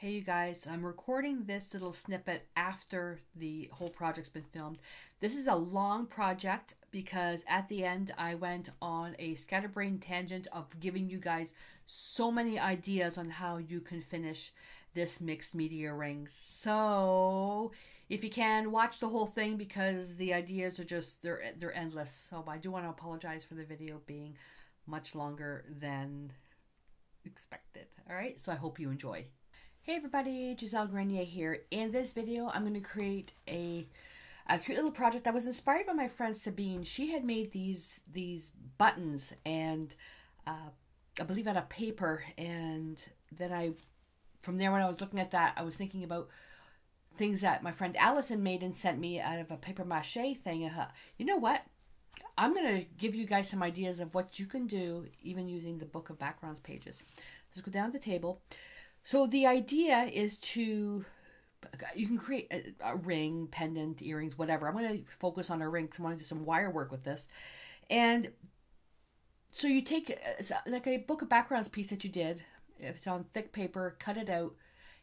Hey you guys, I'm recording this little snippet after the whole project's been filmed. This is a long project because at the end I went on a scatterbrain tangent of giving you guys so many ideas on how you can finish this mixed media ring. So if you can, watch the whole thing because the ideas are just, they're endless. So I do want to apologize for the video being much longer than expected. All right, so I hope you enjoy. Hey everybody, Gisele Grenier here. In this video, I'm going to create a cute little project that was inspired by my friend Sabine. She had made these buttons and I believe out of paper, and then from there when I was looking at that, I was thinking about things that my friend Allison made and sent me out of a paper mache thing. You know what? I'm going to give you guys some ideas of what you can do even using the book of backgrounds pages. Let's go down the table. So the idea is you can create a ring, pendant, earrings, whatever. I'm going to focus on a ring because I want to do some wire work with this. And so you take like a book of backgrounds piece that you did, if it's on thick paper, cut it out,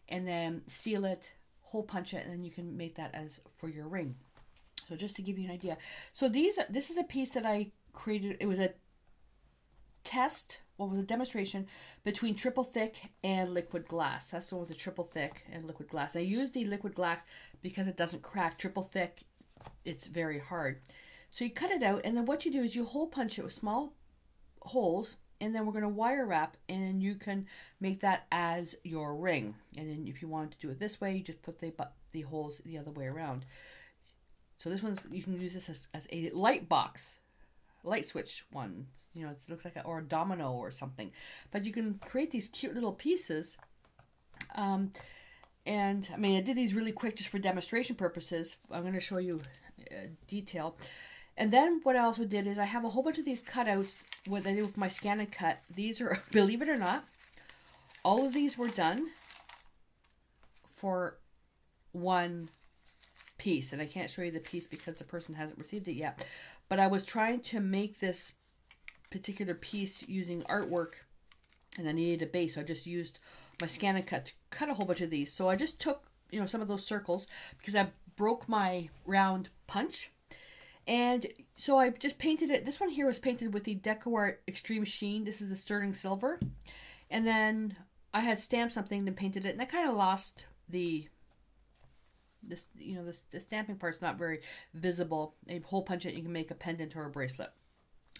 and then seal it, hole punch it, and then you can make that as for your ring. So just to give you an idea. So this is a piece that I created. It was a demonstration between triple thick and liquid glass. That's the one with the triple thick and liquid glass. I use the liquid glass because it doesn't crack. Triple thick, it's very hard. So you cut it out, and then what you do is you hole punch it with small holes, and then we're going to wire wrap, and you can make that as your ring. And then if you want to do it this way, you just put the holes the other way around. So this one's, you can use this as a light box. Light switch one, you know, it looks like or a domino or something, but you can create these cute little pieces. And I mean, I did these really quick just for demonstration purposes. I'm going to show you detail. And then what I also did is I have a whole bunch of these cutouts what I did with my scan and cut. These are, believe it or not, all of these were done for one piece, and I can't show you the piece because the person hasn't received it yet. But I was trying to make this particular piece using artwork, and I needed a base, so I just used my scan and cut to cut a whole bunch of these. So I just took, you know, some of those circles because I broke my round punch, and so I just painted it. This one here was painted with the DecoArt Extreme Sheen. This is the sterling silver, and then I had stamped something, then painted it, and I kind of lost the stamping part's not very visible. A hole punch it, you can make a pendant or a bracelet.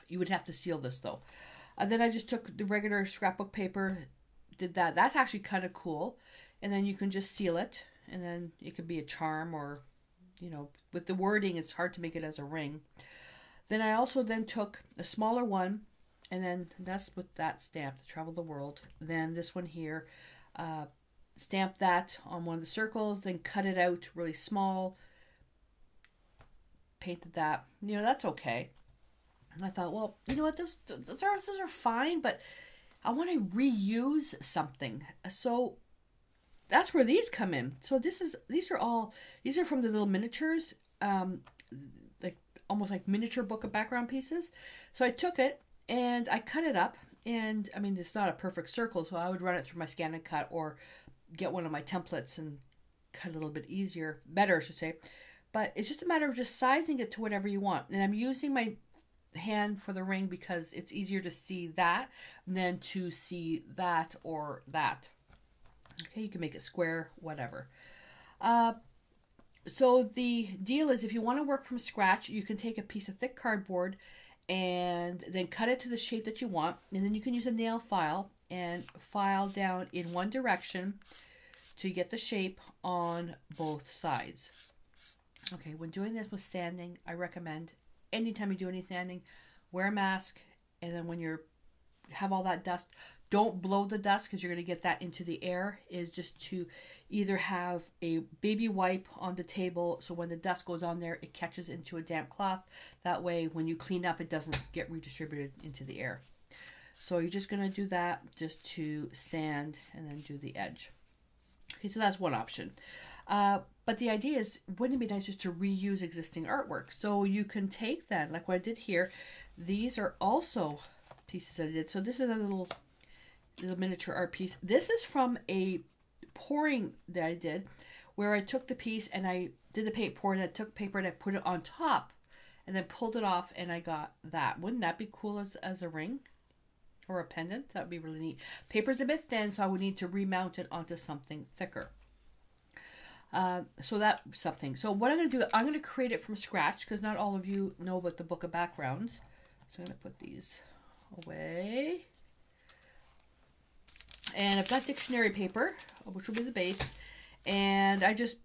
You would have to seal this though. And then I just took the regular scrapbook paper, did that. That's actually kind of cool. And then you can just seal it, and then it could be a charm, or, you know, with the wording, it's hard to make it as a ring. Then I also took a smaller one, and then that's with that stamp, to travel the world. Then this one here, stamp that on one of the circles, then cut it out really small, painted that. You know, that's okay. And I thought, well, you know what, those are fine, but I want to reuse something. So that's where these come in. So these are from the little miniatures, like almost like miniature book of background pieces. So I took it and I cut it up, and I mean, it's not a perfect circle, so I would run it through my scan and cut, or get one of my templates and cut a little bit better, I should say. But it's just a matter of just sizing it to whatever you want. And I'm using my hand for the ring because it's easier to see that than to see that or that. Okay, you can make it square, whatever. So the deal is, if you want to work from scratch, you can take a piece of thick cardboard and then cut it to the shape that you want. And then you can use a nail file and file down in one direction to get the shape on both sides. Okay, when doing this with sanding, I recommend anytime you do any sanding, wear a mask, and then when you have all that dust, don't blow the dust because you're going to get that into the air. Is just to either have a baby wipe on the table, so when the dust goes on there, it catches into a damp cloth. That way, when you clean up, it doesn't get redistributed into the air. So you're just going to do that just to sand and then do the edge. Okay, so that's one option. But the idea is, wouldn't it be nice just to reuse existing artwork? So you can take that, like what I did here. These are also pieces I did. So this is a little miniature art piece. This is from a pouring that I did, where I took the piece and I did the paint pour, and I took paper and I put it on top and then pulled it off, and I got that. Wouldn't that be cool as a ring or a pendant? That would be really neat. Paper's a bit thin, so I would need to remount it onto something thicker. So that's something. So what I'm going to do, I'm going to create it from scratch, because not all of you know about the book of backgrounds. So I'm going to put these away. And I've got dictionary paper, which will be the base. And I just,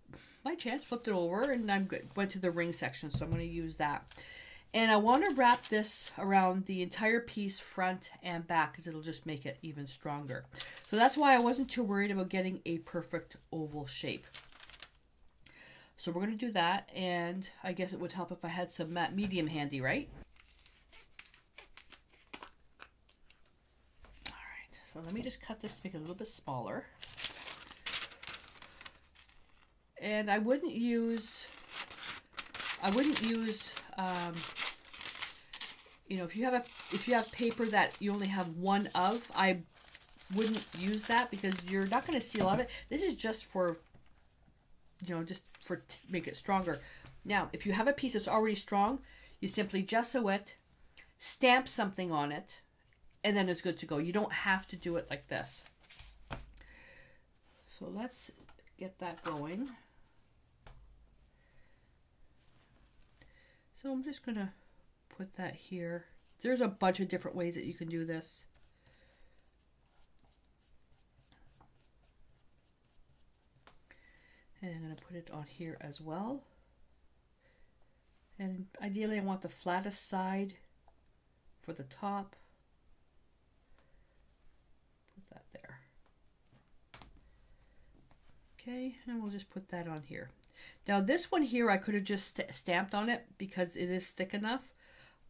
by chance, flipped it over, and I went to the ring section, so I'm going to use that. And I want to wrap this around the entire piece, front and back, because it'll just make it even stronger. So that's why I wasn't too worried about getting a perfect oval shape. So we're going to do that, and I guess it would help if I had some matte medium handy, right? Alright, so let me just cut this to make it a little bit smaller. And I wouldn't use, you know, if you have paper that you only have one of, I wouldn't use that, because you're not going to see a lot of it. This is just for, you know, just for make it stronger. Now, if you have a piece that's already strong, you simply gesso it, stamp something on it, and then it's good to go. You don't have to do it like this. So let's get that going. So I'm just going to put that here. There's a bunch of different ways that you can do this. And I'm going to put it on here as well. And ideally I want the flattest side for the top. Put that there. Okay, and we'll just put that on here. Now this one here I could have just stamped on it because it is thick enough,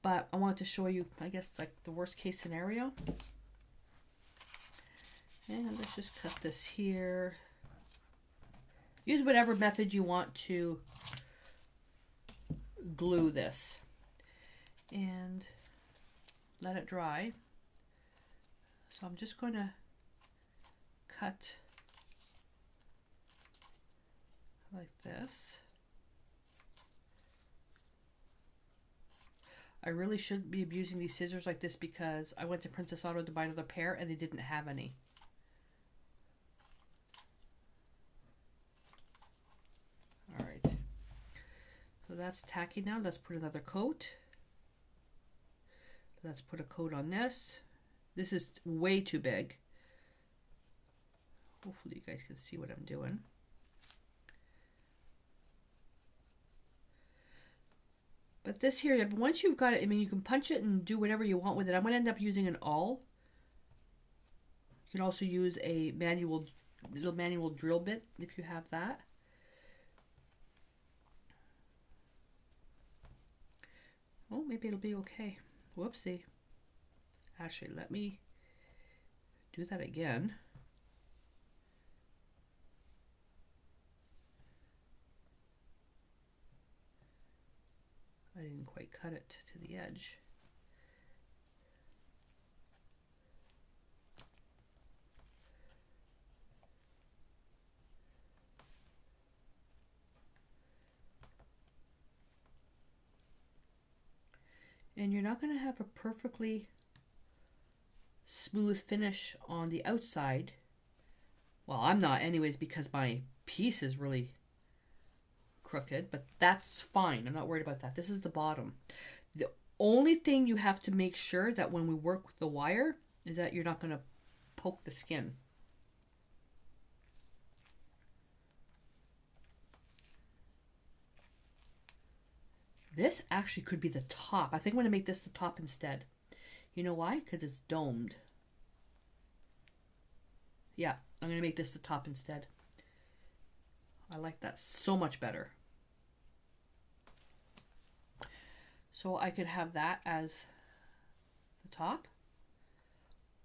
but I wanted to show you, I guess, like the worst case scenario. And let's just cut this here. Use whatever method you want to glue this, and let it dry. So I'm just going to cut like this. I really shouldn't be abusing these scissors like this, because I went to Princess Auto to buy another pair and they didn't have any. Alright, so that's tacky now. Let's put another coat. Let's put a coat on this. This is way too big. Hopefully you guys can see what I'm doing. But this here, once you've got it, I mean, you can punch it and do whatever you want with it. I'm going to end up using an awl. You can also use a little manual drill bit if you have that. Oh, maybe it'll be okay. Whoopsie. Actually, let me do that again. I didn't quite cut it to the edge. And you're not going to have a perfectly smooth finish on the outside. Well, I'm not anyways, because my piece is really crooked, but that's fine. I'm not worried about that. This is the bottom. The only thing you have to make sure that when we work with the wire is that you're not going to poke the skin. This actually could be the top. I think I'm going to make this the top instead. You know why? Because it's domed. Yeah, I'm going to make this the top instead. I like that so much better. So I could have that as the top,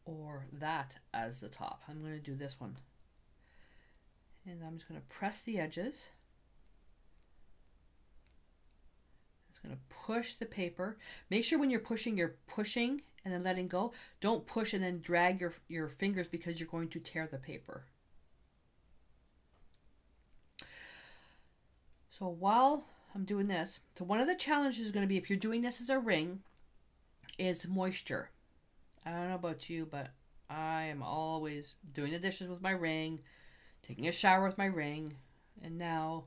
or that as the top. I'm going to do this one. And I'm just going to press the edges. Just going to push the paper. Make sure when you're pushing and then letting go. Don't push and then drag your fingers, because you're going to tear the paper. So while I'm doing this, so one of the challenges is going to be, if you're doing this as a ring, is moisture. I don't know about you, but I am always doing the dishes with my ring, taking a shower with my ring, and now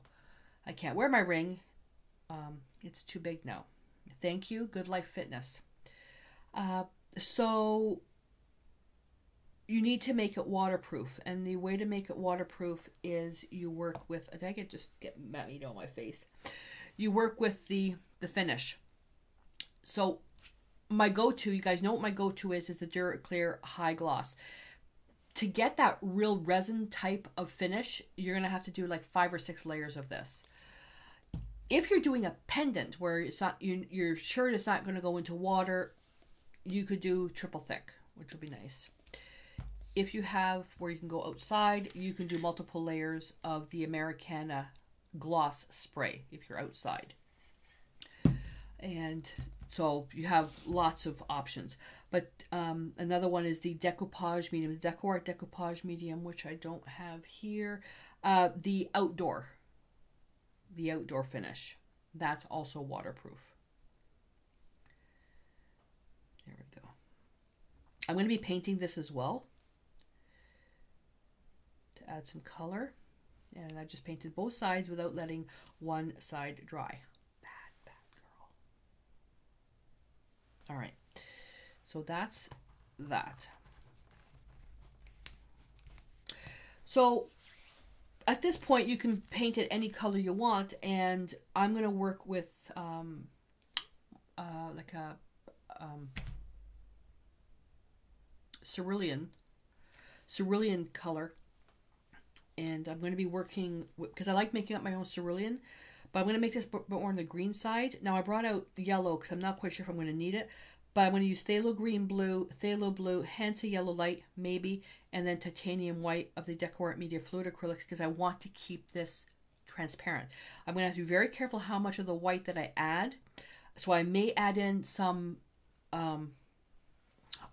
I can't wear my ring. It's too big now. Thank you, Good Life Fitness. So you need to make it waterproof, and the way to make it waterproof is you work with, I think it just get me on my face. You work with the finish. So my go-to, you guys know what my go-to is the Duraclear High Gloss. To get that real resin type of finish, you're going to have to do like 5 or 6 layers of this. If you're doing a pendant where it's not, you're sure it's not going to go into water, you could do triple thick, which would be nice. If you have where you can go outside, you can do multiple layers of the Americana gloss spray if you're outside. And so you have lots of options. But another one is the decoupage medium, the Deco Art decoupage medium, which I don't have here. The outdoor finish. That's also waterproof. There we go. I'm going to be painting this as well to add some color. And I just painted both sides without letting one side dry. Bad girl. All right. So that's that. So at this point, you can paint it any color you want, and I'm going to work with like a cerulean color, and I'm going to be working because I like making up my own cerulean, but I'm going to make this more on the green side. Now I brought out yellow because I'm not quite sure if I'm going to need it, but I'm going to use phthalo green blue, phthalo blue, Hansa yellow light maybe, and then titanium white of the Deco Art Media Fluid Acrylics because I want to keep this transparent. I'm going to have to be very careful how much of the white that I add. So I may add in some,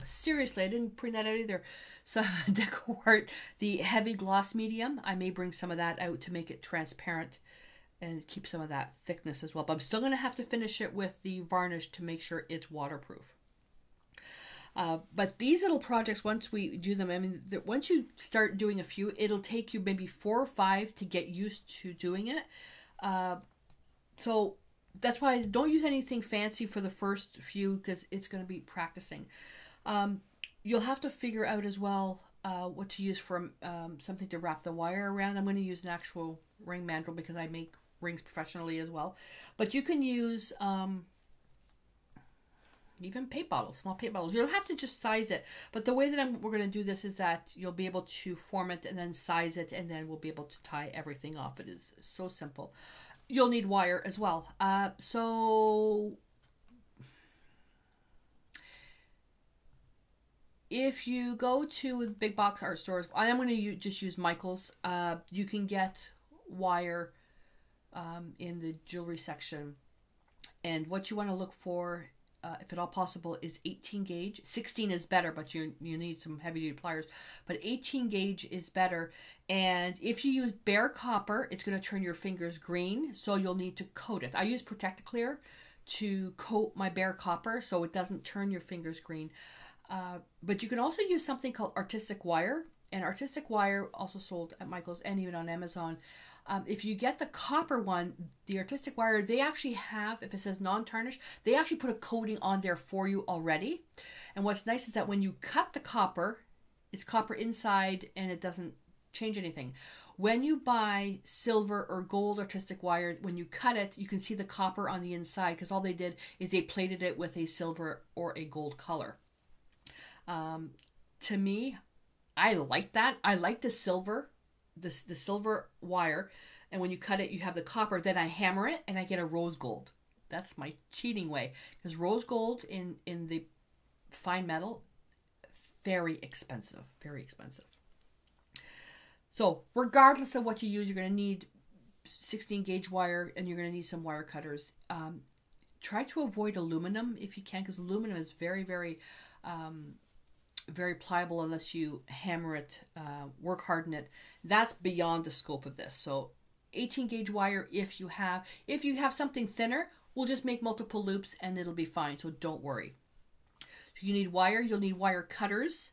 seriously, I didn't print that out either. Some Deco Art, the heavy gloss medium. I may bring some of that out to make it transparent and keep some of that thickness as well. But I'm still going to have to finish it with the varnish to make sure it's waterproof. But these little projects, once we do them, I mean, once you start doing a few, it'll take you maybe 4 or 5 to get used to doing it. So that's why I don't use anything fancy for the first few because it's going to be practicing. You'll have to figure out as well what to use for something to wrap the wire around. I'm going to use an actual ring mandrel because I make rings professionally as well. But you can use even paint bottles, small paint bottles. You'll have to just size it. But the way that we're going to do this is that you'll be able to form it and then size it, and then we'll be able to tie everything up. It is so simple. You'll need wire as well. So if you go to big box art stores, I'm going to just use Michael's. You can get wire in the jewelry section. And what you want to look for, if at all possible, is 18 gauge. 16 is better, but you need some heavy duty pliers. But 18 gauge is better. And if you use bare copper, it's going to turn your fingers green, so you'll need to coat it. I use Protect-A-Clear to coat my bare copper so it doesn't turn your fingers green. But you can also use something called artistic wire, and artistic wire also sold at Michael's and even on Amazon. If you get the copper one, the artistic wire, they actually have, if it says non-tarnish, they actually put a coating on there for you already. And what's nice is that when you cut the copper, it's copper inside and it doesn't change anything. When you buy silver or gold artistic wire, when you cut it, you can see the copper on the inside because all they did is they plated it with a silver or a gold color. To me, I like that. I like the silver, the silver wire, and when you cut it, you have the copper. Then I hammer it, and I get a rose gold. That's my cheating way, because rose gold in the fine metal, very expensive, very expensive. So regardless of what you use, you're going to need 16 gauge wire, and you're going to need some wire cutters. Try to avoid aluminum if you can, because aluminum is very, very very pliable unless you hammer it, work hard in it. That's beyond the scope of this. So 18 gauge wire if you have. If you have something thinner, we'll just make multiple loops and it'll be fine, so don't worry. So you need wire, you'll need wire cutters,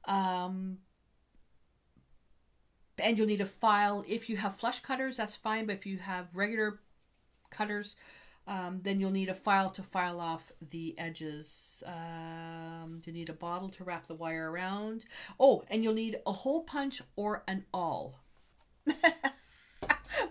and you'll need a file. If you have flush cutters, that's fine, but if you have regular cutters, then you'll need a file to file off the edges. You need a bottle to wrap the wire around. Oh, and you'll need a hole punch or an awl.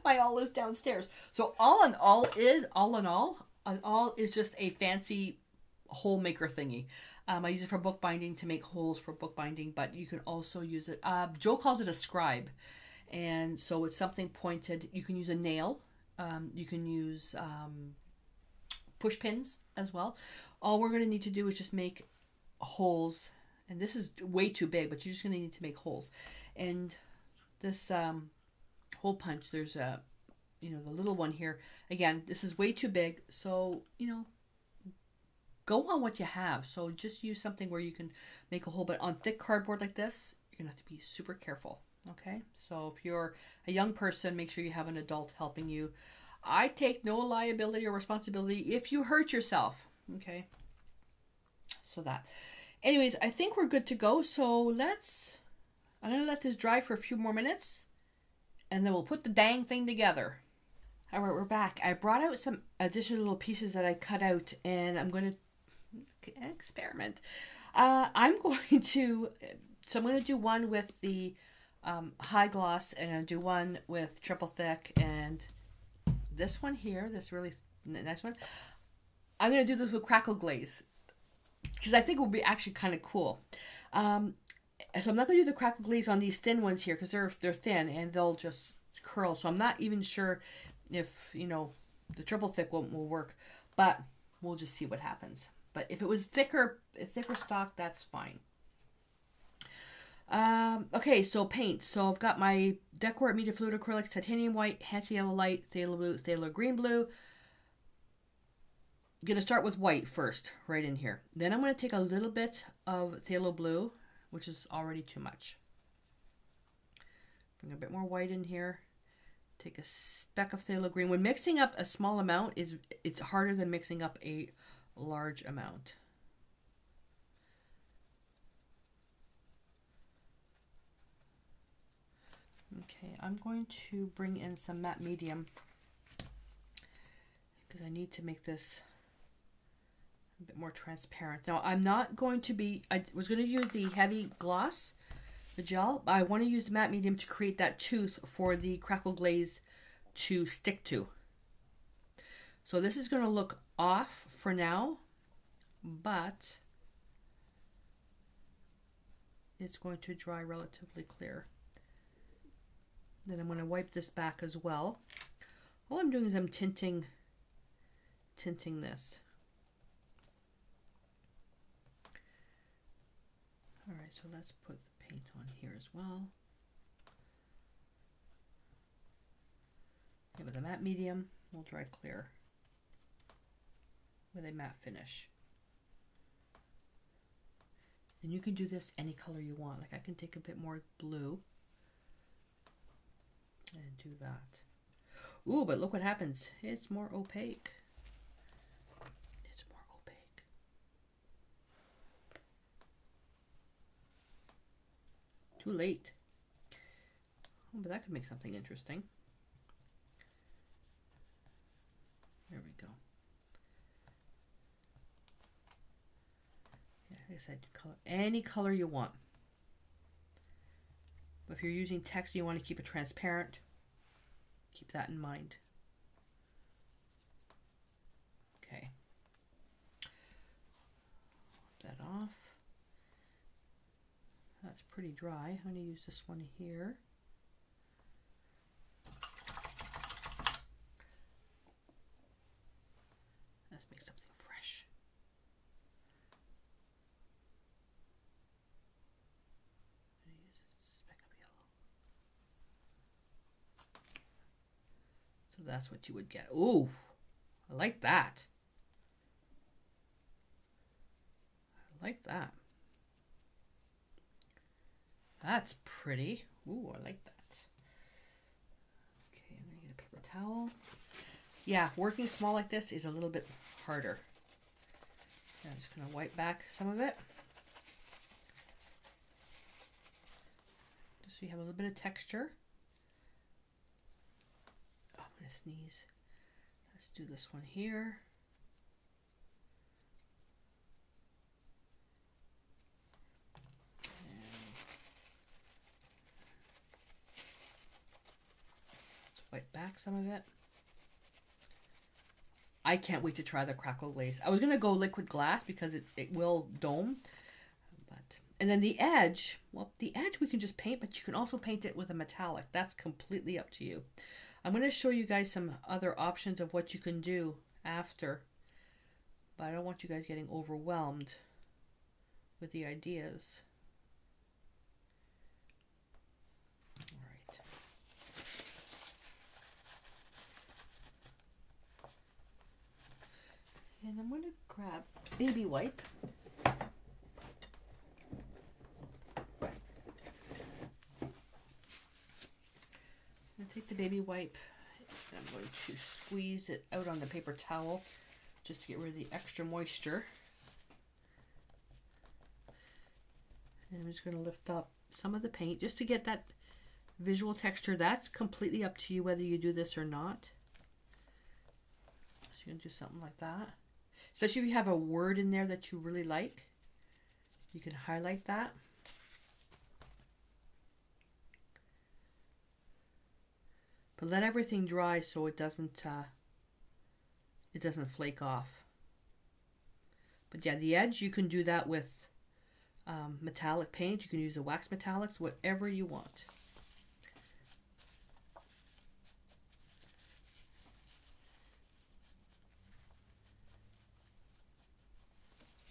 My awl is downstairs. So an awl is just a fancy hole maker thingy. I use it for bookbinding, to make holes for bookbinding, but you can also use it. Joe calls it a scribe. And so it's something pointed. You can use a nail. You can use push pins as well. All we're going to need to do is just make holes. And this is way too big, but you're just going to need to make holes. And this hole punch, there's a, the little one here. Again, this is way too big. So, go on what you have. So just use something where you can make a hole. But on thick cardboard like this, you're going to have to be super careful. Okay, so if you're a young person, make sure you have an adult helping you. I take no liability or responsibility if you hurt yourself. Okay, so that. Anyways, I think we're good to go. So I'm going to let this dry for a few more minutes, and then we'll put the dang thing together. All right, we're back. I brought out some additional little pieces that I cut out, and I'm going to experiment. I'm going to do one with the high gloss, and I'll do one with triple thick, and this one here, this really nice one, I'm going to do this with crackle glaze because I think it will be actually kind of cool. So I'm not going to do the crackle glaze on these thin ones here because they're thin and they'll just curl. So I'm not even sure if the triple thick will work, but we'll just see what happens. But if it was thicker stock, that's fine. Okay, so paint. So I've got my Decor Media Fluid Acrylics, Titanium White, Hansa Yellow Light, Phthalo Blue, Phthalo Green Blue. I'm going to start with white first, right in here. Then I'm going to take a little bit of Phthalo Blue, which is already too much. Bring a bit more white in here. Take a speck of Phthalo Green. When mixing up a small amount, it's harder than mixing up a large amount. Okay, I'm going to bring in some matte medium because I need to make this a bit more transparent. Now, I'm not going to be, I was going to use the heavy gloss, the gel, but I want to use the matte medium to create that tooth for the crackle glaze to stick to. So this is going to look off for now, but it's going to dry relatively clear. Then I'm going to wipe this back as well. All I'm doing is I'm tinting this. All right, so let's put the paint on here as well. Yeah, with a matte medium, we'll dry clear with a matte finish. And you can do this any color you want. Like I can take a bit more blue and do that. Ooh, but look what happens. It's more opaque. It's more opaque. Too late. Oh, but that could make something interesting. There we go. Yeah, like I said, color, any color you want. But if you're using text, you want to keep it transparent. Keep that in mind. Okay. Wipe that off. That's pretty dry. I'm going to use this one here. Let's make something fresh. So that's what you would get. Ooh, I like that. I like that. That's pretty. Ooh, I like that. Okay, I'm going to get a towel. Yeah, working small like this is a little bit harder. I'm just going to wipe back some of it. Just so you have a little bit of texture. Oh, I'm going to sneeze. Let's do this one here. Let's wipe back some of it. I can't wait to try the crackle glaze. I was going to go liquid glass because it will dome. And then the edge, well, the edge we can just paint, but you can also paint it with a metallic. That's completely up to you. I'm going to show you guys some other options of what you can do after. But I don't want you guys getting overwhelmed with the ideas. All right. And I'm going to grab baby wipe. I'm going to take the baby wipe and I'm going to squeeze it out on the paper towel just to get rid of the extra moisture. And I'm just going to lift up some of the paint just to get that visual texture. That's completely up to you whether you do this or not. So you're going to do something like that. Especially if you have a word in there that you really like, you can highlight that. But let everything dry so it doesn't flake off. But yeah, the edge, you can do that with metallic paint. You can use the wax metallics, whatever you want.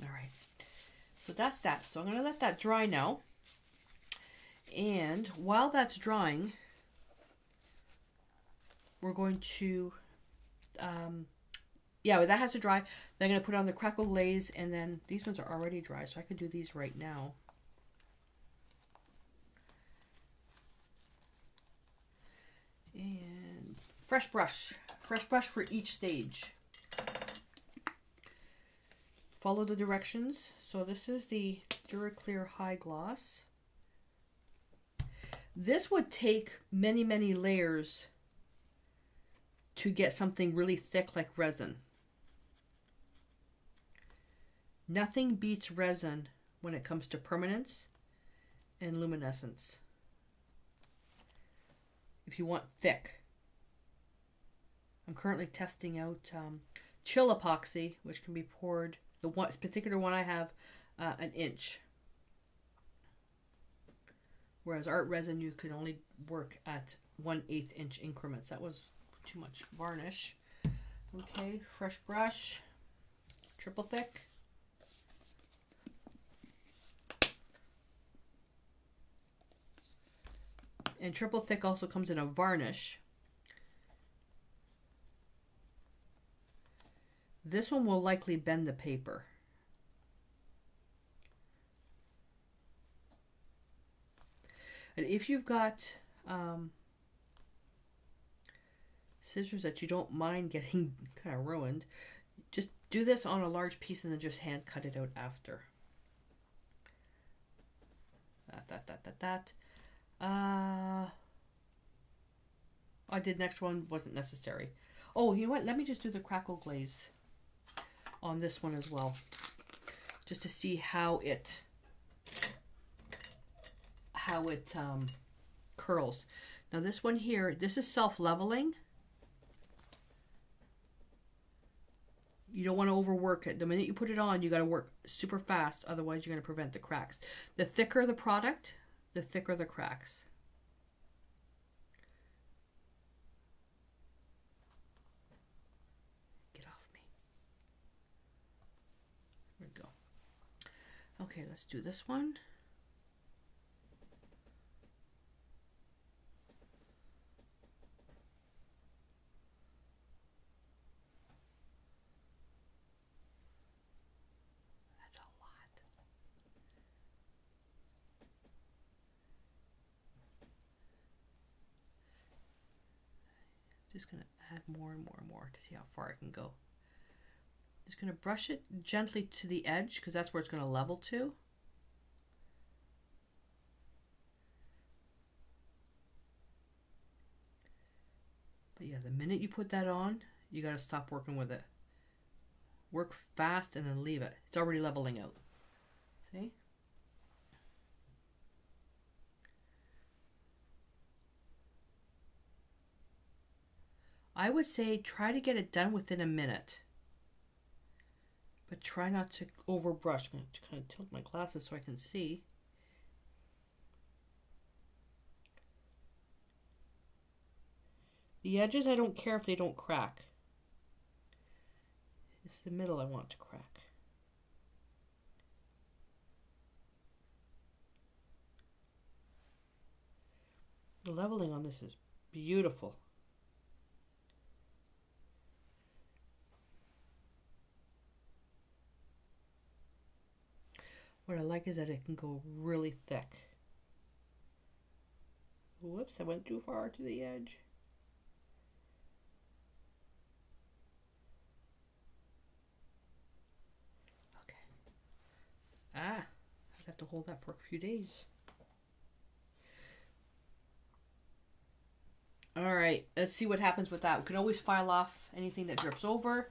All right, so that's that. So I'm going to let that dry now. And while that's drying, we're going to, yeah, that has to dry. Then I'm going to put on the crackle glaze, and then these ones are already dry, so I can do these right now. And fresh brush for each stage. Follow the directions. So this is the Duraclear High Gloss. This would take many, many layers to get something really thick like resin. Nothing beats resin when it comes to permanence and luminescence. If you want thick. I'm currently testing out chill epoxy, which can be poured, the one particular one I have, an inch. Whereas art resin, you can only work at 1/8 inch increments. That was too much varnish. Okay, fresh brush, triple thick. And triple thick also comes in a varnish. This one will likely bend the paper. And if you've got scissors that you don't mind getting kind of ruined, just do this on a large piece and then just hand cut it out after. I did next one, wasn't necessary. Oh, you know what? Let me just do the crackle glaze on this one as well, just to see how it curls. Now this one here, this is self-leveling. You don't want to overwork it. The minute you put it on, you got to work super fast, otherwise you're going to prevent the cracks. The thicker the product, the thicker the cracks. Get off me. There we go. Okay, let's do this one. Just going to add more and more and more to see how far I can go. Just going to brush it gently to the edge because that's where it's going to level to. But yeah, the minute you put that on, you got to stop working with it. Work fast and then leave it. It's already leveling out. See? I would say try to get it done within a minute. But try not to overbrush. I'm going to kind of tilt my glasses so I can see. The edges, I don't care if they don't crack. It's the middle I want to crack. The leveling on this is beautiful. What I like is that it can go really thick. Whoops, I went too far to the edge. I'd have to hold that for a few days. All right, let's see what happens with that. We can always file off anything that drips over.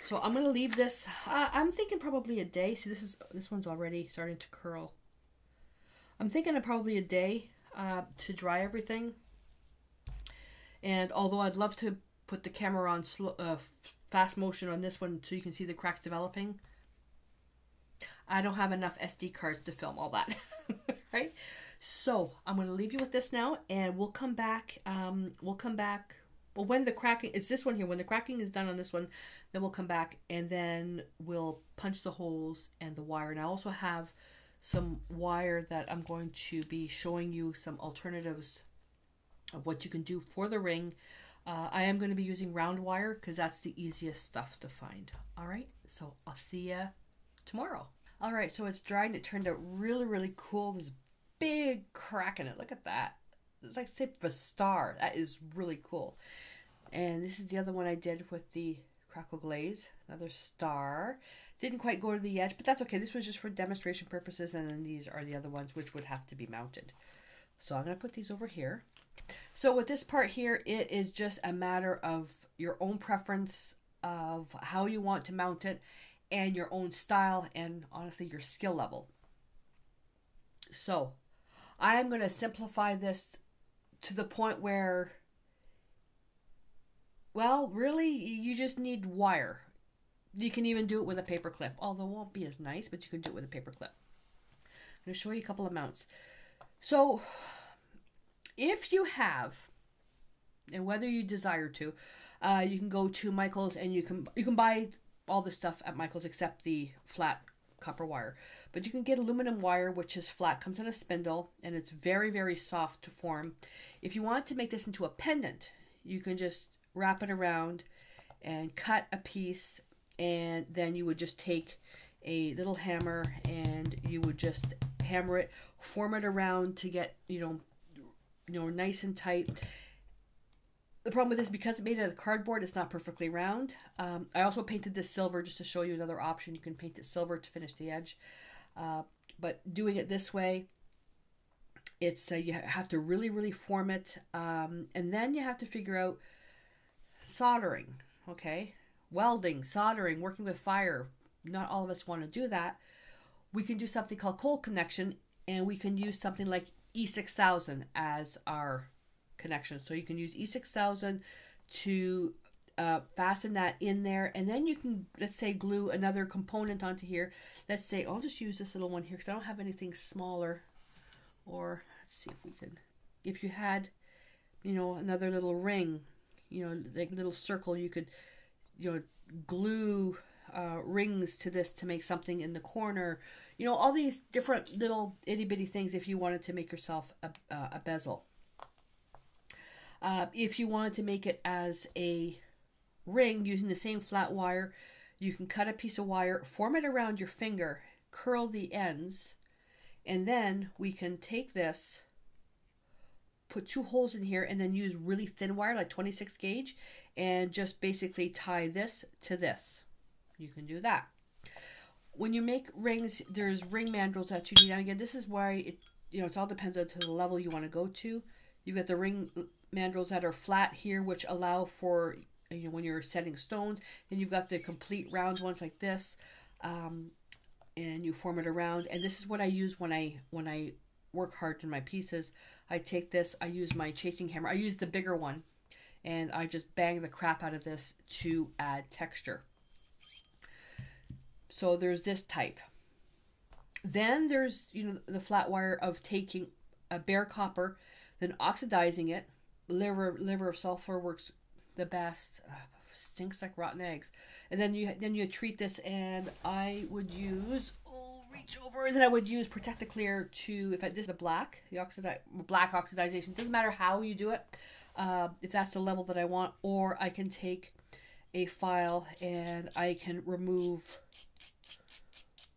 So I'm gonna leave this. I'm thinking probably a day. See, this one's already starting to curl. I'm thinking of probably a day to dry everything. And although I'd love to put the camera on fast motion on this one so you can see the cracks developing, I don't have enough SD cards to film all that, right? So I'm going to leave you with this now, and we'll come back. Well, when the cracking, it's this one here. When the cracking is done on this one, then we'll come back, and then we'll punch the holes and the wire. And I also have some wire that I'm going to be showing you some alternatives of what you can do for the ring. I am going to be using round wire because that's the easiest stuff to find. All right, so I'll see you tomorrow. All right, so it's dried and it turned out really, really cool. There's a big crack in it. Look at that. It's like the shape of a star. That is really cool. And this is the other one I did with the crackle glaze. Another star. Didn't quite go to the edge, but that's okay. This was just for demonstration purposes, and then these are the other ones which would have to be mounted. So I'm going to put these over here. So with this part here, it is just a matter of your own preference of how you want to mount it, and your own style, and honestly your skill level. So I'm going to simplify this to the point where, well, really you just need wire. You can even do it with a paper clip, although it won't be as nice, but you can do it with a paper clip. I'm going to show you a couple of mounts. So if you have, and whether you desire to, you can go to Michael's and you can buy all the stuff at Michael's except the flat copper wire. But you can get aluminum wire, which is flat, comes in a spindle, and it's very, very soft to form. If you want to make this into a pendant, you can just wrap it around and cut a piece, and then you would just take a little hammer and you would just hammer it, form it around to get, you know, nice and tight. The problem with this, because it's made out of cardboard, it's not perfectly round. I also painted this silver just to show you another option. You can paint it silver to finish the edge. But doing it this way, it's you have to really, really form it. And then you have to figure out soldering, okay? Welding, soldering, working with fire. Not all of us want to do that. We can do something called cold connection, and we can use something like E6000 as our connection. So you can use E6000 to fasten that in there, and then you can, let's say, glue another component onto here. Let's say I'll just use this little one here because I don't have anything smaller. Or let's see if we could, if you had, you know, another little ring, you know, like little circle, you could, you know, glue rings to this to make something in the corner. You know, all these different little itty bitty things if you wanted to make yourself a bezel. If you wanted to make it as a ring using the same flat wire, you can cut a piece of wire, form it around your finger, curl the ends, and then we can take this, put 2 holes in here and then use really thin wire, like 26 gauge, and just basically tie this to this. You can do that. When you make rings, there's ring mandrels that you need. Now again, this is why it, it all depends on the level you want to go to. You've got the ring mandrels that are flat here, which allow for, when you're setting stones, and you've got the complete round ones like this, and you form it around. And this is what I use when I work hard in my pieces. I take this, I use my chasing hammer. I use the bigger one, and I just bang the crap out of this to add texture. So there's this type. Then there's, the flat wire of taking a bare copper, then oxidizing it. Liver of sulfur works the best. Stinks like rotten eggs. And then you treat this, and I would use, reach over, and then I would use Protect-A-Clear to, this is the black, black oxidization. Doesn't matter how you do it, if that's the level that I want, or I can take a file and I can remove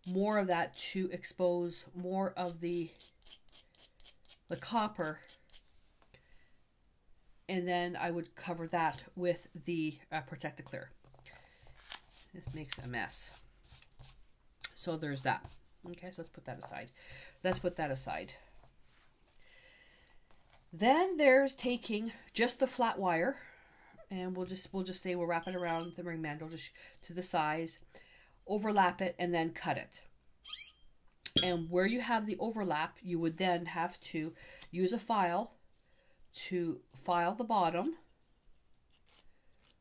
more of that to expose more of the copper, and then I would cover that with the Protect-A-Clear. This makes a mess. So there's that. Okay, so let's put that aside. Then there's taking just the flat wire, and we'll just say we'll wrap it around the ring mandrel just to the size, overlap it, and then cut it. And where you have the overlap, you would then have to use a file to file the bottom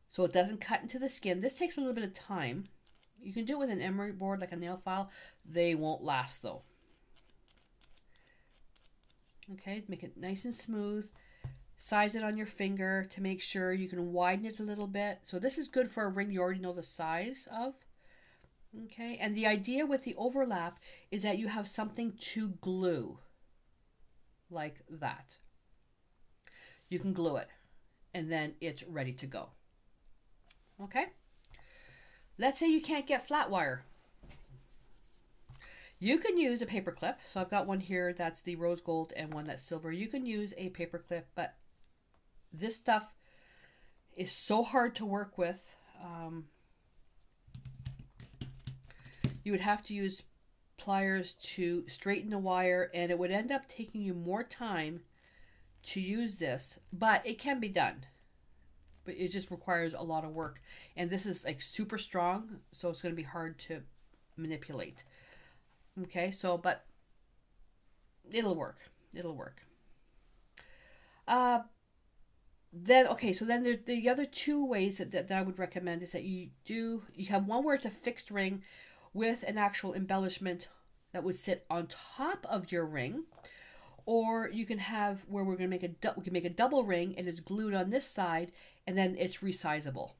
so it doesn't cut into the skin. This takes a little bit of time. You can do it with an emery board, like a nail file. They won't last though. Okay, make it nice and smooth. Size it on your finger to make sure you can widen it a little bit. So this is good for a ring you already know the size of. Okay, and the idea with the overlap is that you have something to glue, like that. You can glue it, and then it's ready to go. Okay? Let's say you can't get flat wire. You can use a paper clip. So I've got one here that's the rose gold and one that's silver. You can use a paper clip, but this stuff is so hard to work with. You would have to use pliers to straighten the wire, and it would end up taking you more time to use this, but it can be done. But it just requires a lot of work. And this is like super strong, so it's going to be hard to manipulate. Okay, so, but it'll work. It'll work. Then there's the other 2 ways that I would recommend is that you have one where it's a fixed ring with an actual embellishment that would sit on top of your ring, or you can have where we can make a double ring and it's glued on this side, and then it's resizable.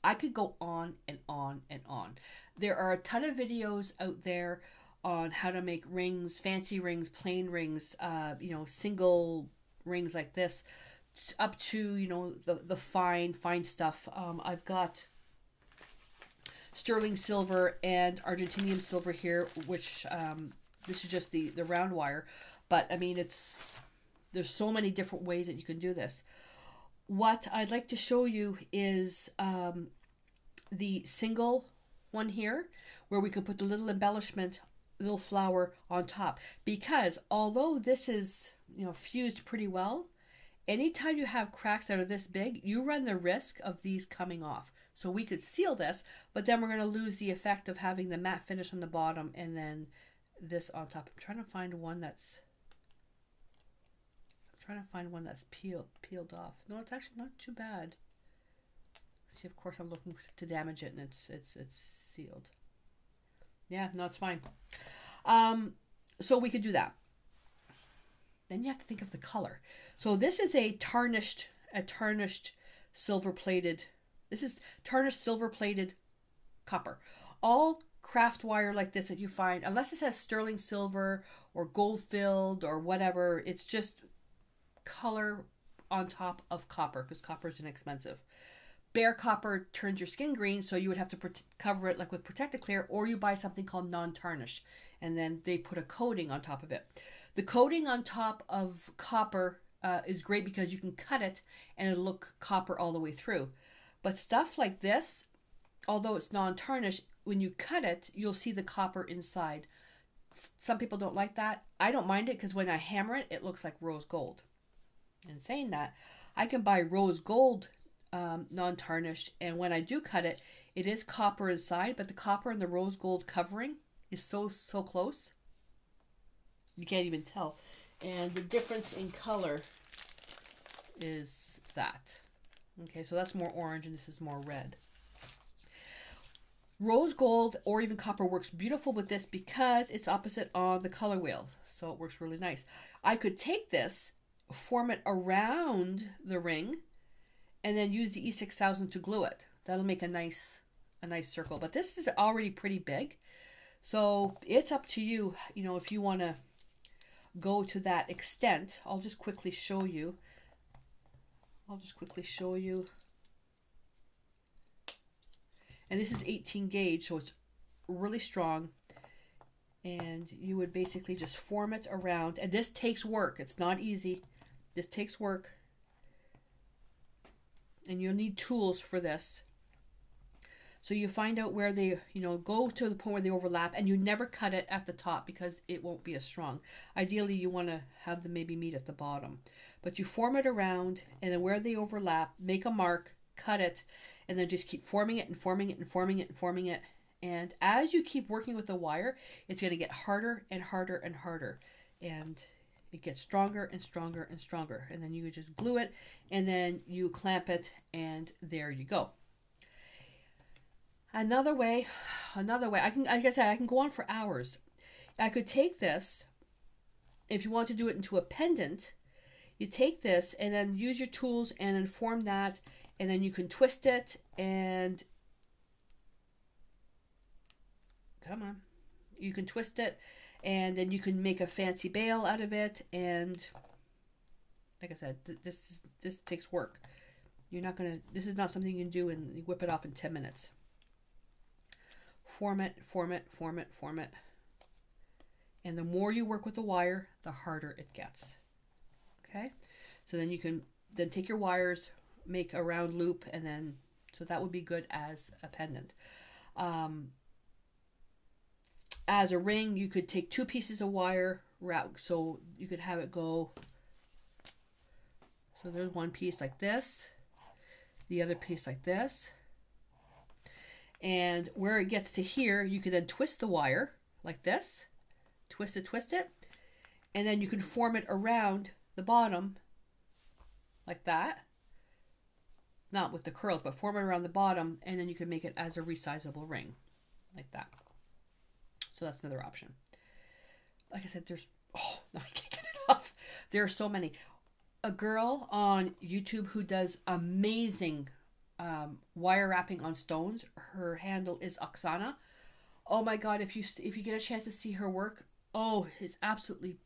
I could go on and on and on. There are a ton of videos out there on how to make rings, fancy rings, plain rings, single rings like this, up to the fine stuff. I've got sterling silver and Argentinium silver here, which this is just the round wire, but I mean there's so many different ways that you can do this. What I'd like to show you is the single one here, where we can put the little embellishment, little flower on top, because although this is fused pretty well, anytime you have cracks that are this big, you run the risk of these coming off. So we could seal this, but then we're going to lose the effect of having the matte finish on the bottom and then this on top. I'm trying to find one that's peeled off. No, it's actually not too bad. See, of course I'm looking to damage it, and it's sealed. Yeah, no, it's fine. So we could do that. Then you have to think of the color. So this is a tarnished silver plated. This is tarnished silver plated copper. All craft wire like this that you find, unless it says sterling silver or gold filled or whatever, it's just color on top of copper, because copper is inexpensive. Bare copper turns your skin green, so you would have to cover it like with Protect-A-Clear, or you buy something called non-tarnish, and then they put a coating on top of it. The coating on top of copper is great because you can cut it and it'll look copper all the way through. But stuff like this, although it's non-tarnished, when you cut it, you'll see the copper inside. Some people don't like that. I don't mind it because when I hammer it, it looks like rose gold. And saying that, I can buy rose gold non-tarnished, and when I do cut it, it is copper inside, but the copper and the rose gold covering is so close. You can't even tell. And the difference in color is that. Okay, so that's more orange and this is more red. Rose gold or even copper works beautiful with this because it's opposite on the color wheel. So it works really nice. I could take this, form it around the ring, and then use the E6000 to glue it. That'll make a nice circle. But this is already pretty big. So it's up to you, you know, if you want to go to that extent. I'll just quickly show you. And this is 18 gauge, so it's really strong. And you would basically just form it around. And this takes work. It's not easy. This takes work. And you'll need tools for this. So you find out where they, you know, go to the point where they overlap, and you never cut it at the top because it won't be as strong. Ideally, you want to have them maybe meet at the bottom. But you form it around, and then where they overlap, make a mark, cut it, and then just keep forming it and forming it and forming it and forming it. And as you keep working with the wire, it's going to get harder and harder and harder. And it gets stronger and stronger and stronger. And then you just glue it, and then you clamp it, and there you go. Another way, I can, like I said, I can go on for hours. I could take this, if you want to do it into a pendant, you take this and then use your tools and then form that, and then you can twist it and, come on, you can twist it, and then you can make a fancy bail out of it. And like I said, this takes work. You're not gonna, this is not something you can do and you whip it off in 10 minutes. Form it, form it, form it, form it. And the more you work with the wire, the harder it gets. Okay? So then you can then take your wires, make a round loop, and then, so that would be good as a pendant. As a ring, you could take 2 pieces of wire, so you could have it go, so there's one piece like this, the other piece like this. And where it gets to here, you can then twist the wire like this. Twist it. And then you can form it around the bottom like that. Not with the curls, but form it around the bottom. And then you can make it as a resizable ring like that. So that's another option. Like I said, there's, oh, no, I can't get it off. There are so many. A girl on YouTube who does amazing wire wrapping on stones. Her handle is Oksana. Oh my god, if you get a chance to see her work, oh, it's absolutely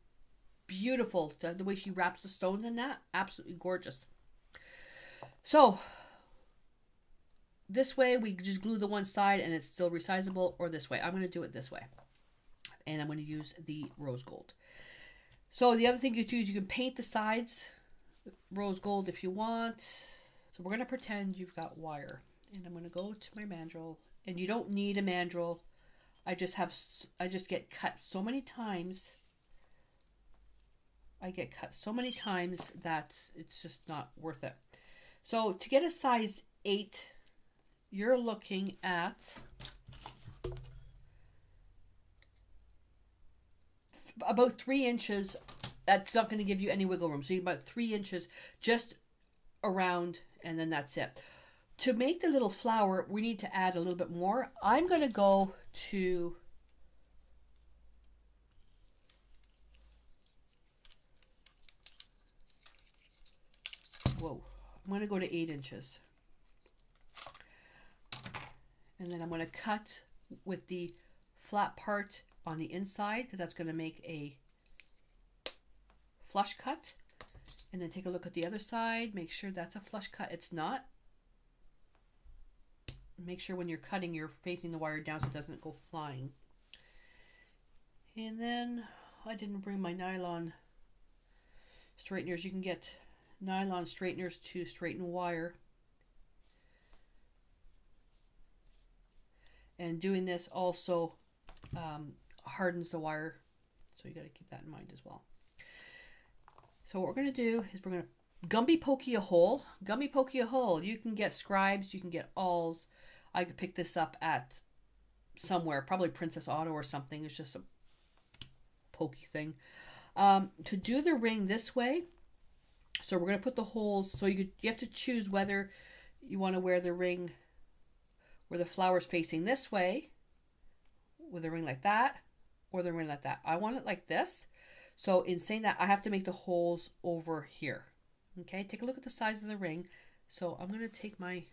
beautiful. The way she wraps the stones in that, absolutely gorgeous. So this way we just glue the one side and it's still resizable, or this way. I'm going to do it this way. And I'm going to use the rose gold. So the other thing you do is you can paint the sides rose gold if you want. So we're going to pretend you've got wire, and I'm going to go to my mandrel, and you don't need a mandrel. I just get cut so many times. I get cut so many times that it's just not worth it. So to get a size 8, you're looking at about 3 inches. That's not going to give you any wiggle room. So you about 3 inches just around, and then that's it. To make the little flower, we need to add a little bit more. I'm going to go to I'm going to go to 8 inches. And then I'm going to cut with the flat part on the inside, because that's going to make a flush cut. And then take a look at the other side. Make sure that's a flush cut. It's not. Make sure when you're cutting, you're facing the wire down so it doesn't go flying. And then I didn't bring my nylon straighteners. You can get nylon straighteners to straighten wire. And doing this also hardens the wire. So you got to keep that in mind as well. So what we're going to do is we're going to Gumby pokey a hole. Gumby pokey a hole. You can get Scribes. You can get Alls. I could pick this up at somewhere. Probably Princess Auto or something. It's just a pokey thing. To do the ring this way. So we're going to put the holes. So you have to choose whether you want to wear the ring where the flower's facing this way. With a ring like that. Or the ring like that. I want it like this. So in saying that, I have to make the holes over here. Okay, take a look at the size of the ring. So I'm going to take my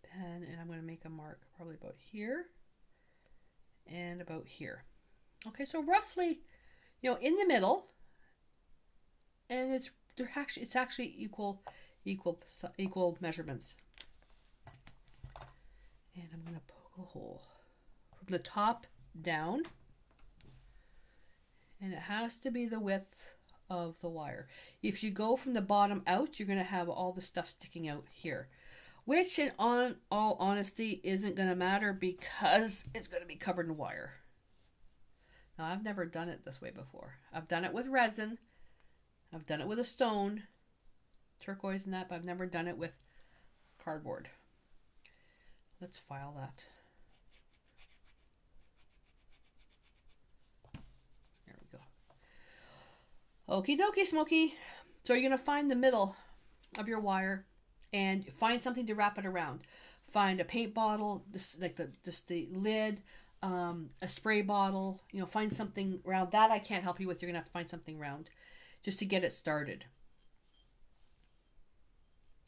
pen and I'm going to make a mark probably about here and about here. Okay, so roughly, you know, in the middle, and it's actually equal measurements. And I'm going to poke a hole from the top down. And it has to be the width of the wire. If you go from the bottom out, you're going to have all the stuff sticking out here. Which, in all honesty, isn't going to matter because it's going to be covered in wire. Now, I've never done it this way before. I've done it with resin. I've done it with a stone, turquoise and that, but I've never done it with cardboard. Let's file that. Okie dokie, Smokey. So you're going to find the middle of your wire and find something to wrap it around. Find a paint bottle, like just the lid, a spray bottle. You know, find something round. That I can't help you with. You're going to have to find something round just to get it started.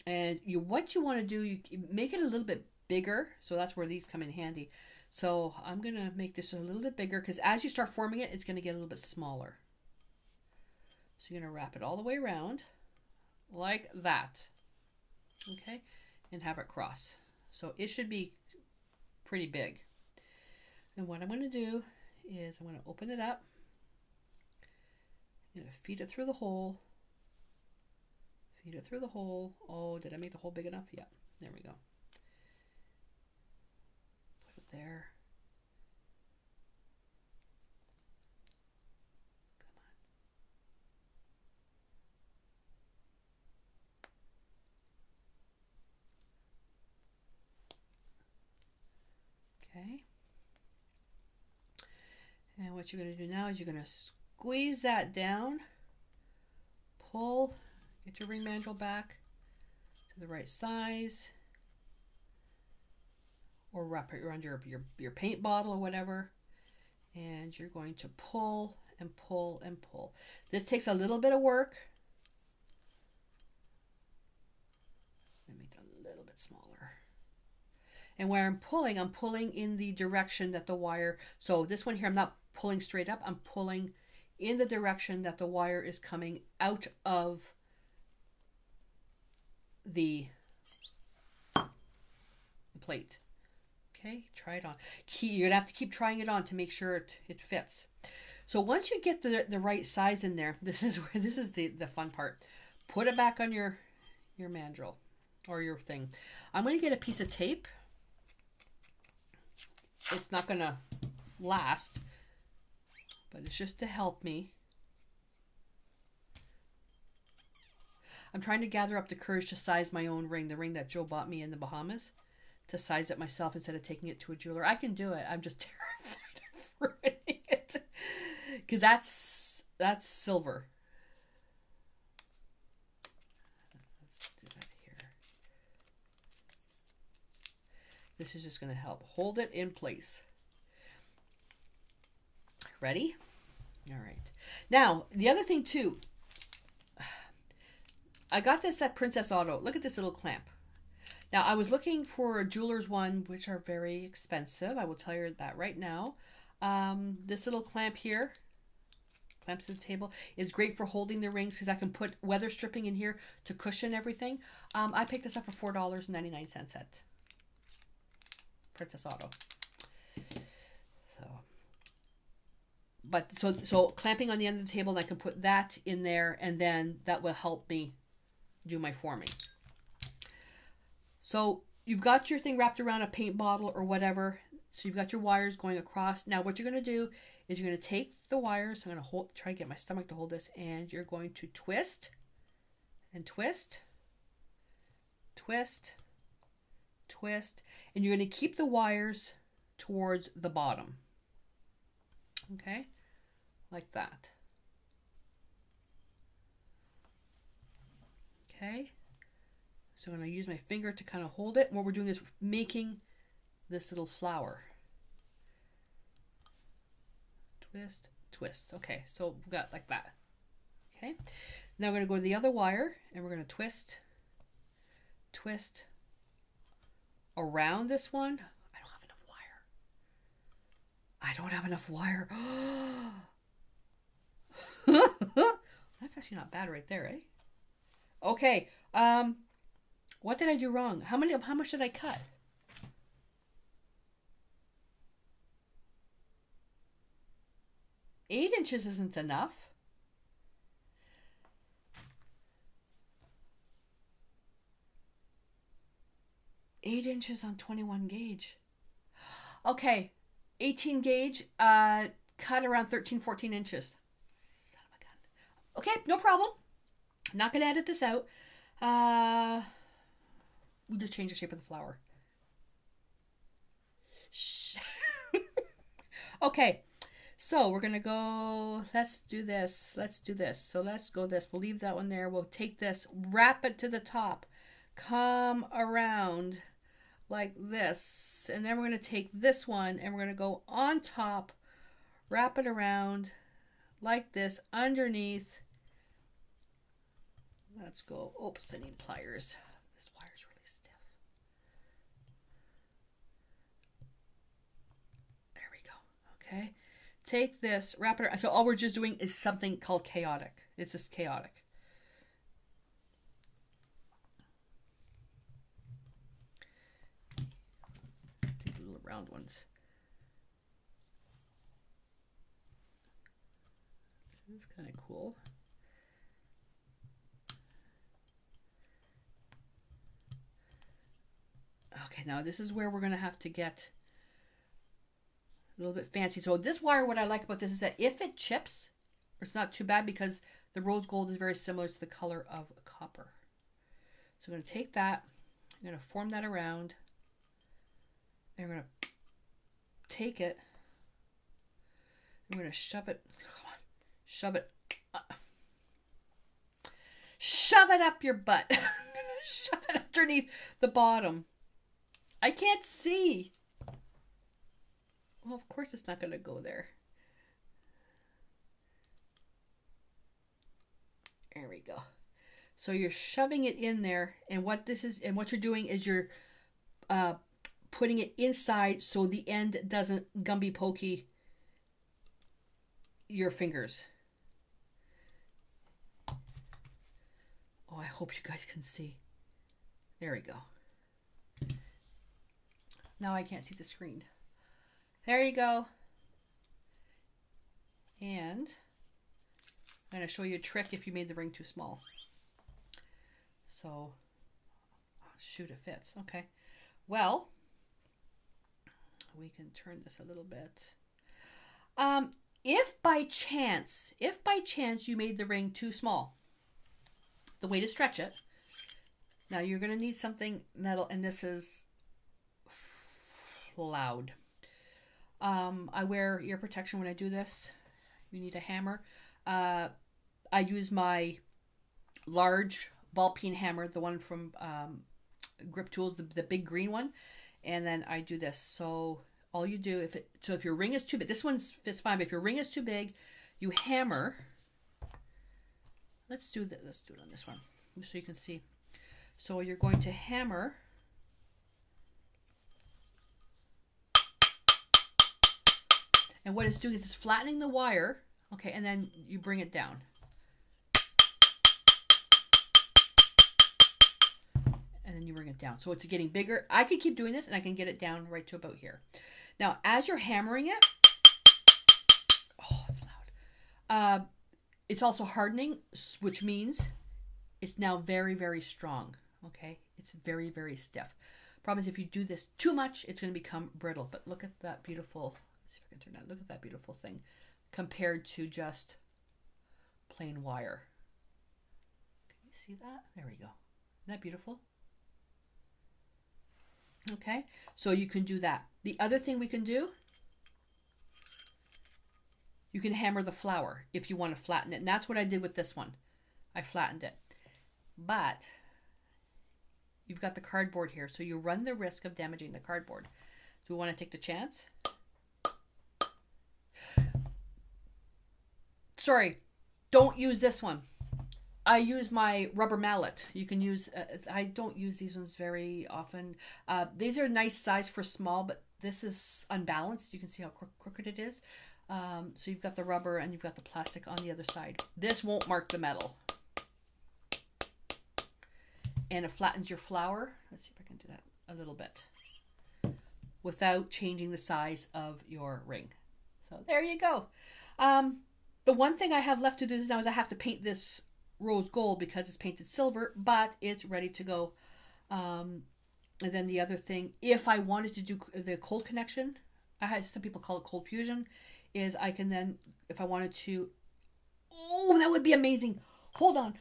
And what you want to do, you make it a little bit bigger. So that's where these come in handy. So I'm going to make this a little bit bigger because as you start forming it, it's going to get a little bit smaller. So you're going to wrap it all the way around like that. Okay? And have it cross. So it should be pretty big. And what I'm going to do is I'm going to open it up. I'm going to feed it through the hole. Feed it through the hole. Oh, did I make the hole big enough? Yeah. There we go. Put it there. Okay. And what you're going to do now is you're going to squeeze that down, pull, get your ring mandrel back to the right size, or wrap it around your paint bottle or whatever, and you're going to pull and pull and pull. This takes a little bit of work. Let me make it a little bit smaller. And where I'm pulling in the direction that the wire, so this one here, I'm not pulling straight up, I'm pulling in the direction that the wire is coming out of the plate. Okay, try it on. You're gonna have to keep trying it on to make sure it fits. So once you get the right size in there, this is the fun part. Put it back on your mandrel or your thing. I'm gonna get a piece of tape. It's not going to last, but it's just to help me. I'm trying to gather up the courage to size my own ring, the ring that Joe bought me in the Bahamas, to size it myself instead of taking it to a jeweler. I can do it. I'm just terrified of ruining it because that's silver. Let's do that here. This is just going to help hold it in place. Ready? All right. Now, the other thing too, I got this at Princess Auto. Look at this little clamp. Now, I was looking for a jeweler's one, which are very expensive. I will tell you that right now. This little clamp here, clamps to the table, is great for holding the rings because I can put weather stripping in here to cushion everything. I picked this up for $4.99 at Princess Auto. So but so clamping on the end of the table, and I can put that in there, and then that will help me do my forming. So you've got your thing wrapped around a paint bottle or whatever. So you've got your wires going across. Now what you're going to do is you're going to take the wires. I'm going to try to get my stomach to hold this, and you're going to twist and twist, twist, twist, and you're going to keep the wires towards the bottom. Okay, like that. Okay, so I'm going to use my finger to kind of hold it. And what we're doing is making this little flower. Twist, twist. Okay, so we've got like that. Okay, now we're going to go to the other wire, and we're going to twist, twist around this one. I don't have enough wire. I don't have enough wire. That's actually not bad right there, eh? Okay, what did I do wrong? How much did I cut? 8 inches isn't enough. Eight inches on 21 gauge. Okay, 18 gauge, cut around 13, 14 inches. Son of a gun. Okay, no problem. Not going to edit this out. We'll just change the shape of the flower. Okay, so we're going to go, let's do this. Let's do this. So let's go this. We'll leave that one there. We'll take this, wrap it to the top, come around like this. And then we're going to take this one and we're going to go on top, wrap it around like this underneath. Let's go. Oops, I need pliers. This wire's really stiff. There we go. Okay. Take this, wrap it around. So all we're just doing is something called chaotic. It's just chaotic. Take the little round ones. This is kind of cool. Okay, now this is where we're going to have to get a little bit fancy. So this wire, what I like about this is that if it chips, it's not too bad because the rose gold is very similar to the color of copper. So I'm going to take that, I'm going to form that around, and we're going to take it, I'm going to shove it, come on, shove it up your butt. I'm going to shove it underneath the bottom. I can't see. Well, of course it's not going to go there. There we go. So you're shoving it in there, and what this is, and what you're doing is you're putting it inside so the end doesn't gumby pokey your fingers. Oh, I hope you guys can see. There we go. Now I can't see the screen. There you go. And I'm going to show you a trick if you made the ring too small. So, oh, shoot, it fits. Okay. Well, we can turn this a little bit. If by chance you made the ring too small, the way to stretch it, now you're going to need something metal, and this is loud. I wear ear protection when I do this. You need a hammer. I use my large ball peen hammer, the one from Grip Tools, the big green one, and then I do this. So all you do, if your ring is too big, this one fits fine, but if your ring is too big, you hammer. Let's do it on this one so you can see. So you're going to hammer. And what it's doing is it's flattening the wire, okay, and then you bring it down. And then you bring it down. So it's getting bigger. I could keep doing this, and I can get it down right to about here. Now, as you're hammering it, oh, it's It's also hardening, which means it's now very, very strong. Okay, it's very, very stiff. Problem is, if you do this too much, it's going to become brittle. But look at that beautiful. Let's see if I can turn that. Look at that beautiful thing compared to just plain wire. Can you see that? There we go. Isn't that beautiful? Okay, so you can do that. The other thing we can do, you can hammer the flower if you want to flatten it. And that's what I did with this one. I flattened it. But you've got the cardboard here, so you run the risk of damaging the cardboard. Do we want to take the chance? Sorry, don't use this one. I use my rubber mallet. You can use, I don't use these ones very often. These are nice size for small, but this is unbalanced. You can see how crooked it is. So you've got the rubber and you've got the plastic on the other side. This won't mark the metal. And it flattens your flower. Let's see if I can do that a little bit without changing the size of your ring. So there you go. The one thing I have left to do now is I have to paint this rose gold because it's painted silver, but it's ready to go. And then the other thing, if I wanted to do the cold connection, I had some people call it cold fusion, is I can then, if I wanted to, oh, that would be amazing. Hold on.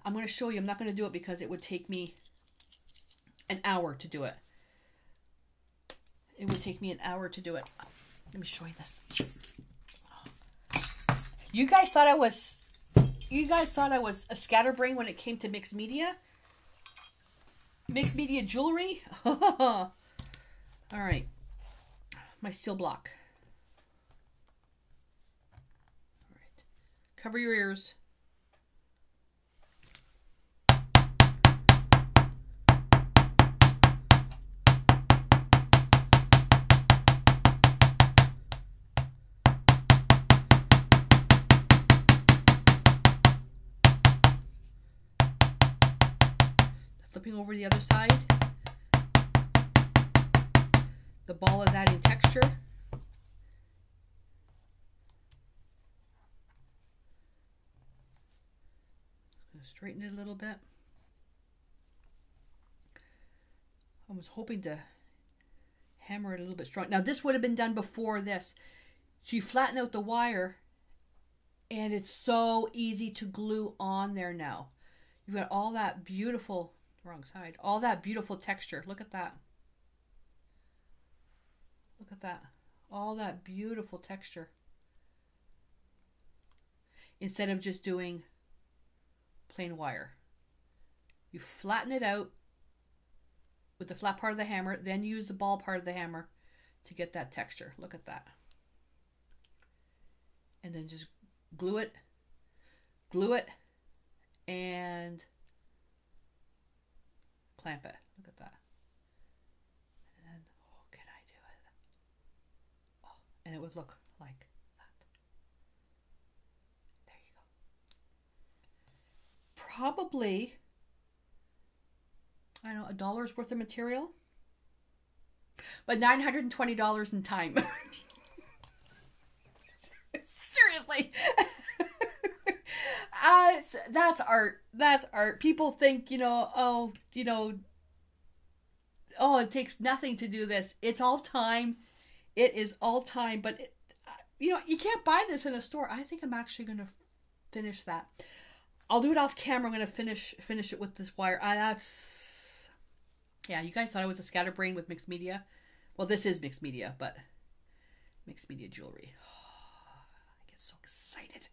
I'm going to show you. I'm not going to do it because it would take me an hour to do it. It would take me an hour to do it. Let me show you this. You guys thought I was a scatterbrain when it came to mixed media? Mixed media jewelry? All right. My steel block. All right. Cover your ears. Flipping over the other side. The ball is adding texture. Straighten it a little bit. I was hoping to hammer it a little bit strong. Now this would have been done before this. So you flatten out the wire and it's so easy to glue on there now. You've got all that beautiful, wrong side, all that beautiful texture. Look at that. Look at that. All that beautiful texture. Instead of just doing plain wire. You flatten it out with the flat part of the hammer, then use the ball part of the hammer to get that texture. Look at that. And then just glue it, and clamp it. Look at that. And then, oh, can I do it? Oh, and it would look like that. There you go. Probably, I don't know, $1 worth of material, but $920 in time. Seriously. That's art. That's art. People think, oh, it takes nothing to do this. It's all time. It is all time. But, you can't buy this in a store. I think I'm actually going to finish that. I'll do it off camera. I'm going to finish it with this wire. Yeah, you guys thought I was a scatterbrain with mixed media. Well, this is mixed media, but mixed media jewelry. Oh, I get so excited.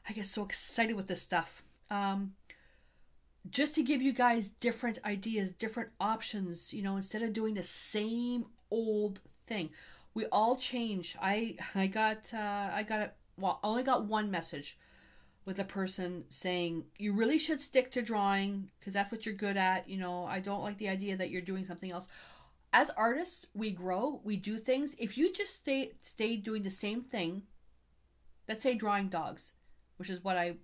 I get so excited with this stuff. Just to give you guys different ideas, different options, instead of doing the same old thing. We all change. I only got one message with a person saying, you really should stick to drawing because that's what you're good at. I don't like the idea that you're doing something else. As artists, we grow, we do things. If you just stay doing the same thing, let's say drawing dogs, which is what I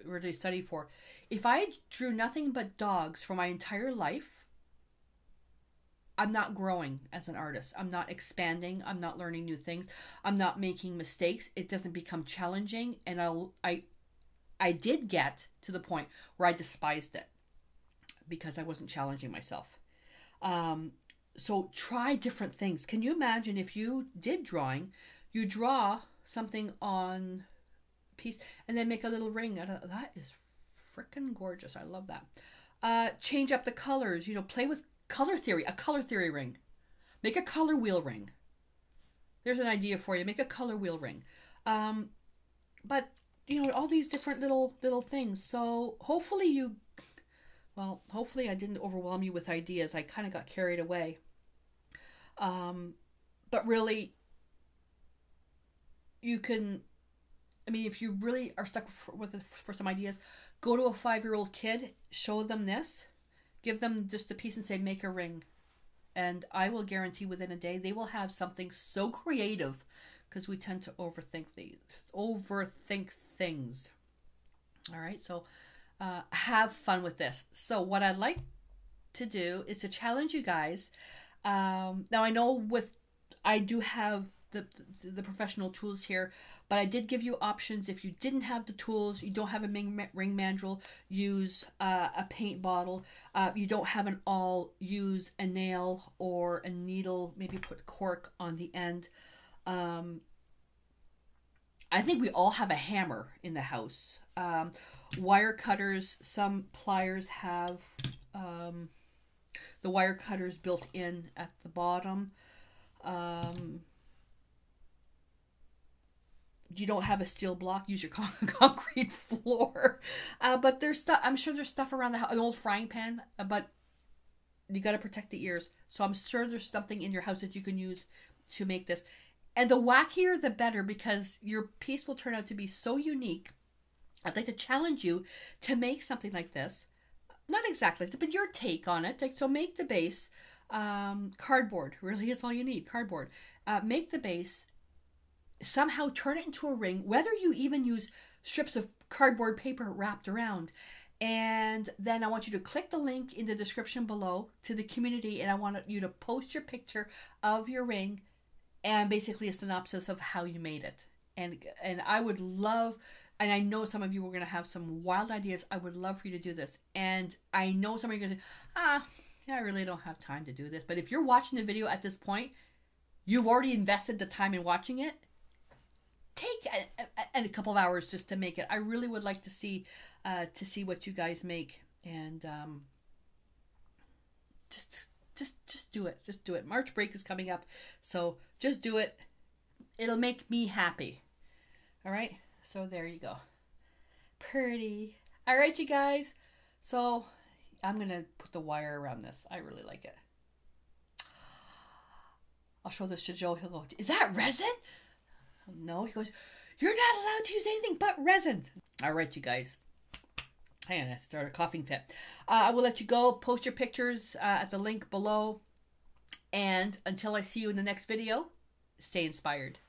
originally studied for. If I drew nothing but dogs for my entire life, I'm not growing as an artist. I'm not expanding. I'm not learning new things. I'm not making mistakes. It doesn't become challenging. And I did get to the point where I despised it because I wasn't challenging myself. So try different things. Can you imagine if you did drawing, you draw something on a piece and then make a little ring out of that? Is freaking gorgeous. I love that. Change up the colors, play with color theory, a color theory ring. Make a color wheel ring. There's an idea for you. Make a color wheel ring. But all these different little things. So hopefully hopefully I didn't overwhelm you with ideas. I kind of got carried away. But really, you can, if you really are stuck for some ideas, go to a 5-year-old kid, show them this, give them just a piece and say, make a ring. And I will guarantee within a day, they will have something so creative, because we tend to overthink things. All right. So, have fun with this. So what I'd like to do is to challenge you guys. Now I know I do have the professional tools here, but I did give you options. If you didn't have the tools, you don't have a ring mandrel, use a paint bottle. You don't have an awl, use a nail or a needle, maybe put cork on the end. I think we all have a hammer in the house. Wire cutters, some pliers have the wire cutters built in at the bottom. You don't have a steel block, use your concrete floor. But there's stuff, I'm sure there's stuff around the house, an old frying pan, but you got to protect the ears. So I'm sure there's something in your house that you can use to make this. And the wackier, the better, because your piece will turn out to be so unique. I'd like to challenge you to make something like this. Not exactly, but your take on it. So make the base cardboard. Really, it's all you need, cardboard. Make the base, somehow turn it into a ring, whether you even use strips of cardboard paper wrapped around. And then I want you to click the link in the description below to the community, and I want you to post your picture of your ring and basically a synopsis of how you made it. And I would love, and I know some of you are going to have some wild ideas. I would love for you to do this. And I know some of you are going to say, I really don't have time to do this. But if you're watching the video at this point, you've already invested the time in watching it. Take a couple of hours just to make it. I really would like to see what you guys make, and just do it. Just do it. March break is coming up, so just do it. It'll make me happy. All right. So there you go. Pretty. All right, you guys. So I'm gonna put the wire around this. I really like it. I'll show this to Joe. He'll go, "Is that resin?" No, he goes, "You're not allowed to use anything but resin." All right, you guys. Hang on, I started a coughing fit. I will let you go. Post your pictures at the link below. And until I see you in the next video, stay inspired.